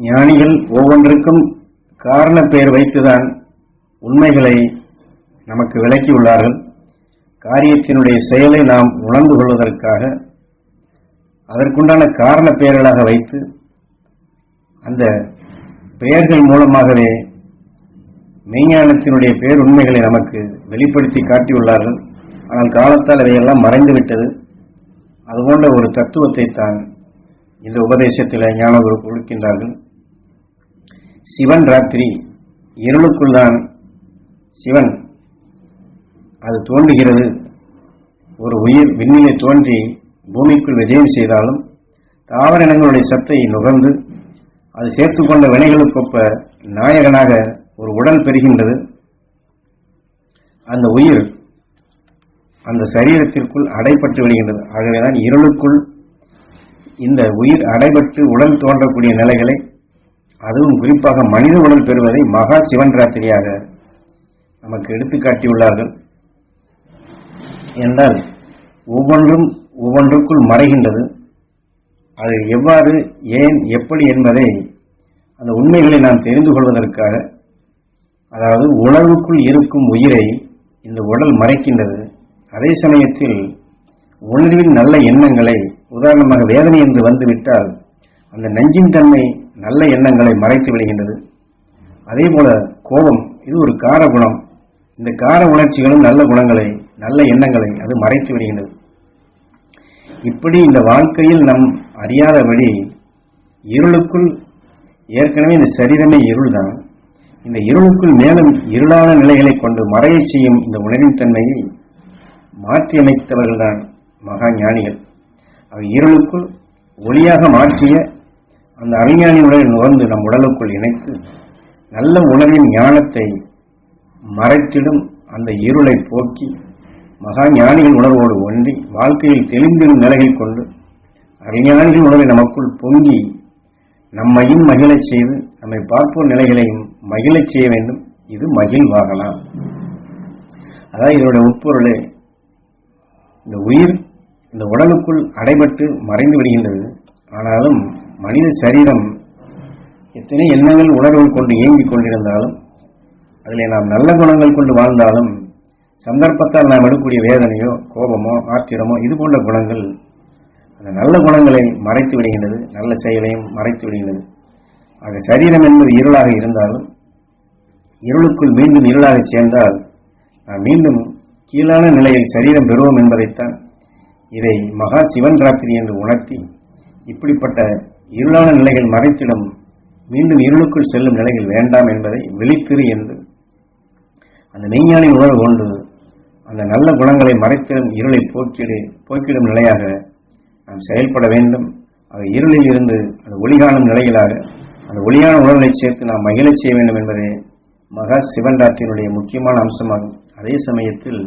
ஞானிகள் ஒவ்வொன்றுக்கும் காரண பெயர் வைத்துதான் உண்மைகளை நமக்கு விளக்கியுள்ளார்கள். காரியத்தினுடைய செயலை நாம் உணர்ந்து கொள்வதற்காக அதற்குண்டான காரண பெயர்களாக வைத்து அந்த பெயர்கள் மூலமாகவே மெய்ஞானத்தினுடைய பேருண்மைகளை நமக்கு வெளிப்படுத்தி காட்டியுள்ளார்கள். ஆனால் காலத்தால் அவையெல்லாம் மறைந்துவிட்டது. அதுபோன்ற ஒரு தத்துவத்தை தான் இந்த உபதேசத்தில் ஞானகுரு கொடுக்கின்றார்கள். சிவன் ராத்திரி, இருளுக்குள் தான் சிவன் அது தோன்றுகிறது. ஒரு உயிர் விண்ணிலே தோன்றி பூமிக்குள் விஜயம் செய்தாலும் தாவர இனங்களுடைய சத்தை நுகர்ந்து அது சேர்த்துக்கொண்ட வினைகளுக்கொப்ப நாயகனாக ஒரு உடல் பெறுகின்றது. அந்த உயிர் அந்த சரீரத்திற்குள் அடைபட்டு விடுகின்றது. ஆகவேதான் இருளுக்குள் இந்த உயிர் அடைபட்டு உடல் தோன்றக்கூடிய நிலைகளை, அதுவும் குறிப்பாக மனித உடல் பெறுவதை மகா சிவன் ராத்திரியாக நமக்கு எடுத்துக்காட்டியுள்ளார்கள். என்றால் ஒவ்வொன்றுக்குள் மறைகின்றது. அது எவ்வாறு, ஏன், எப்படி என்பதை அந்த உண்மைகளை நாம் தெரிந்து கொள்வதற்காக, அதாவது உணர்வுக்குள் இருக்கும் உயிரை இந்த உடல் மறைக்கின்றது. அதே சமயத்தில் உணர்வின் நல்ல எண்ணங்களை, உதாரணமாக வேதனை என்று வந்துவிட்டால் அந்த நஞ்சின் தன்மை நல்ல எண்ணங்களை மறைத்து விடுகின்றது. அதே போல கோபம், இது ஒரு கார குணம். இந்த கார உணர்ச்சிகளும் நல்ல குணங்களை, நல்ல எண்ணங்களை அது மறைத்து விடுகின்றது. இப்படி இந்த வாழ்க்கையில் நம் அறியாதபடி இருளுக்குள், ஏற்கனவே இந்த சரீரமே இருள்தான், இந்த இருளுக்குள் மேலும் இருளான நிலைகளை கொண்டு மறைய செய்யும் இந்த உணர்வின் தன்மையை மாற்றியமைத்தவர்கள்தான் மகா ஞானிகள். இருளுக்குள் ஒளியாக மாற்றிய அந்த அறிஞானியுடன் நுகர்ந்து நம் உடலுக்குள் இணைத்து நல்ல உணர்வின் ஞானத்தை மறைத்திடும் அந்த இருளை போக்கி மகா ஞானிகள் உணர்வோடு ஒன்றி வாழ்க்கையில் தெளிந்திடும் நிலைகள் கொண்டு அறிஞானிகள் உணர்வை நமக்குள் பொங்கி நம்மையும் மகிழச் செய்து நம்மை பார்ப்போர் நிலைகளையும் மகிழச் செய்ய வேண்டும். இது மகிழ்வாகலாம். அதாவது இதனுடைய உட்பொருளே, இந்த உயிர் இந்த உடலுக்குள் அடைபட்டு மறைந்து விடுகின்றது. ஆனாலும் மனித சரீரம் எத்தனை எண்ணங்கள் உணர்வுகள் கொண்டு இயங்கிக் கொண்டிருந்தாலும், அதில் நாம் நல்ல குணங்கள் கொண்டு வாழ்ந்தாலும், சந்தர்ப்பத்தால் நாம் எடுக்கக்கூடிய வேதனையோ கோபமோ ஆத்திரமோ இது போன்ற குணங்கள் அந்த நல்ல குணங்களை மறைத்து விடுகின்றது, நல்ல செயலையும் மறைத்து விடுகின்றது. ஆக சரீரம் என்பது இருளாக இருந்தாலும் இருளுக்குள் மீண்டும் இருளாக சேர்ந்தால் நாம் மீண்டும் கீழான நிலையில் சரீரம் பெறுவோம் என்பதைத்தான் இதை மகா சிவன் ராத்திரி என்று உணர்த்தி, இப்படிப்பட்ட இருளான நிலைகள் மறைத்திடும் மீண்டும் இருளுக்குள் செல்லும் நிலைகள் வேண்டாம் என்பதை விழித்திரு என்று அந்த மெய்ஞானி உணர்வு கொண்டு அந்த நல்ல குணங்களை மறைத்திடும் இருளை போக்கிடும் நிலையாக நாம் செயல்பட வேண்டும். அது இருளில் இருந்து அந்த ஒளிகாணும் நிலைகளாக அந்த ஒளியான உணர்வை சேர்த்து நாம் மகிழச் செய்ய வேண்டும் என்பதே மகா சிவன் ராத்திரியினுடைய முக்கியமான அம்சமாகும். அதே சமயத்தில்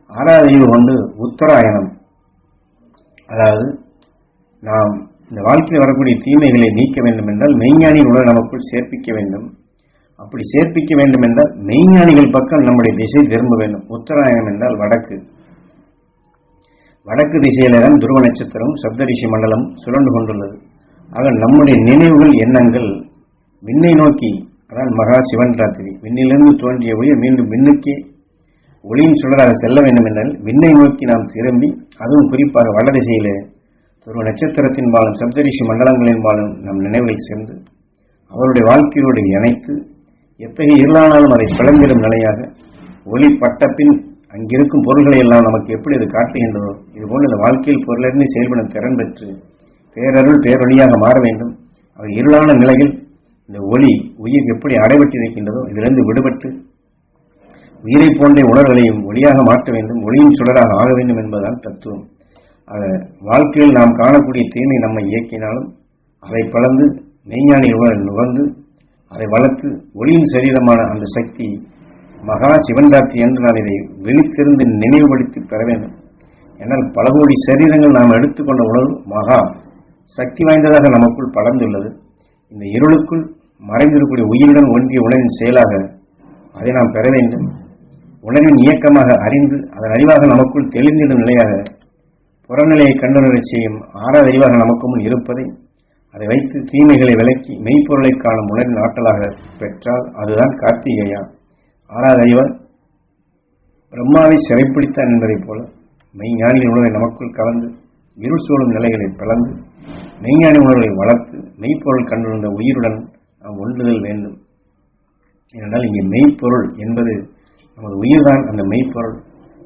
ஆறாவது அறிவு கொண்டு உத்தராயணம், அதாவது நாம் இந்த வாழ்க்கையில் வரக்கூடிய தீமைகளை நீக்க வேண்டும் என்றால் மெய்ஞானியின் உணர்வு நமக்குள் சேர்ப்பிக்க வேண்டும். அப்படி சேர்ப்பிக்க வேண்டும் என்றால் மெய்ஞானிகள் பக்கம் நம்முடைய திசை திரும்ப வேண்டும். உத்தராயணம் என்றால் வடக்கு. வடக்கு திசையில தான் துருவ நட்சத்திரம் சப்தரிஷி மண்டலம் சுழன்று கொண்டுள்ளது. ஆக நம்முடைய நினைவுகள், எண்ணங்கள் விண்ணை நோக்கி, அதான் மகா சிவன் ராத்திரி, விண்ணிலிருந்து தோன்றிய உயிர் மீண்டும் விண்ணுக்கே ஒளியின் சுடராக செல்ல வேண்டும் என்றால் விண்ணை நோக்கி நாம் திரும்பி, அதுவும் குறிப்பாக வடதிசையிலே துருவ நட்சத்திரத்தின் பாலும் சப்தரிஷி மண்டலங்களின் பாலும் நம் நினைவுகள் சென்று அவருடைய வாழ்க்கையோடு இணைத்து எத்தகைய இருளானாலும் அதை பிளந்திடும் நிலையாக ஒளி பட்ட பின் அங்கிருக்கும் பொருள்களை எல்லாம் நமக்கு எப்படி அது காட்டுகின்றதோ இதுபோல் இந்த வாழ்க்கையில் பொருளிலிருந்து செயல்படும் திறன் பெற்று பேரருள் பேரொழியாக மாற வேண்டும். அவை இருளான நிலையில் இந்த ஒளி உயிர் எப்படி அடைபட்டிருக்கின்றதோ இதிலிருந்து விடுபட்டு உயிரை போன்ற உணர்வுகளையும் ஒளியாக மாற்ற வேண்டும், ஒளியின் சுடராக ஆக வேண்டும் என்பதுதான் தத்துவம். ஆக வாழ்க்கையில் நாம் காணக்கூடிய தீமை நம்மை இயக்கினாலும் அதை பலந்து மெய்ஞானிகளுடன் நுகர்ந்து அதை வளர்த்து ஒளியின் சரீரமான அந்த சக்தி மகா சிவன் ராத்திரி என்று நாம் இதை விழித்திருந்து நினைவுபடுத்தி பெற வேண்டும். என்னால் பல கோடி சரீரங்கள் நாம் எடுத்துக்கொண்ட உணர்வு மகா சக்தி வாய்ந்ததாக நமக்குள் படர்ந்துள்ளது. இந்த இருளுக்குள் மறைந்திருக்கக்கூடிய உயிருடன் ஒன்றிய உணர்வின் செயலாக அதை நாம் பெற வேண்டும். உணர்வின் இயக்கமாக அறிந்து அதன் அறிவாக நமக்குள் தெளிந்திடும் நிலையாக புறநிலையை கண்டுணரச் செய்யும் ஆறாவது அறிவாக நமக்கு முன் இருப்பதை அதை வைத்து தீமைகளை விலக்கி மெய்ப்பொருளை காணும் உணர்வின் ஆற்றலாக பெற்றால் அதுதான் கார்த்திகேயா. ஆறாவது அறிவால் பிரம்மாவை சிறைப்பிடித்தான் என்பதைப் போல மெய்ஞானியின் உணர்வை நமக்குள் கலந்து இருள் சூழும் நிலைகளை பிளந்து மெய்ஞானி உணர்வை வளர்த்து மெய்ப்பொருள் கண்டுள்ள உயிருடன் நாம் ஒன்றுதல் வேண்டும். ஏனென்றால் இங்கே மெய்ப்பொருள் என்பது நமது உயிர்தான். அந்த மெய்ப்பொருள்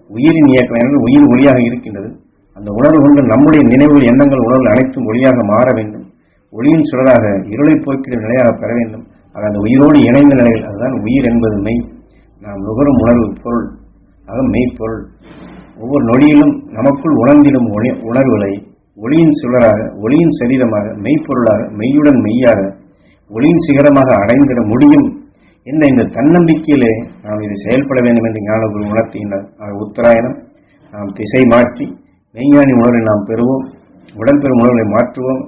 உயிரின் இயக்கம் என்றால் உயிர் ஒளியாக இருக்கின்றது. அந்த உணர்வு கொண்டு நம்முடைய நினைவுகள், எண்ணங்கள், உணர்வுகள் அனைத்தும் ஒளியாக மாற வேண்டும். ஒளியின் சுடராக இருளை போக்கிடும் நிலையாக பெற வேண்டும். ஆக அந்த உயிரோடு இணைந்த நிலையில் அதுதான் உயிர் என்பது மெய். நாம் நுகரும் உணர்வு பொருள், ஆக மெய்ப்பொருள். ஒவ்வொரு நொடியிலும் நமக்குள் உணர்ந்திடும் உணர்வுகளை ஒளியின் சுடராக, ஒளியின் சரீரமாக, மெய்ப்பொருளாக, மெய்யுடன் மெய்யாக, ஒளியின் சிகரமாக அடைந்திட முடியும் என்ற இந்த தன்னம்பிக்கையிலே நாம் இதை செயல்பட வேண்டும் என்று ஞானகுரு உணர்த்தினார். ஆக உத்தராயணம் நாம் திசை மாற்றி மெய்ஞானி உணர்வை நாம் பெறுவோம். உடல் பெறும் உணர்வை மாற்றுவோம்.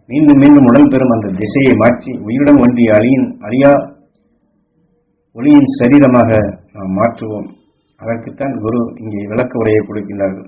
மீண்டும் மீண்டும் உடல் பெறும் அந்த திசையை மாற்றி உயிருடன் ஒன்றிய அழியா ஒளியின் சரீரமாக நாம் மாற்றுவோம். அதற்குத்தான் குரு இங்கே விளக்க உரையை கொடுக்கின்றார்கள்.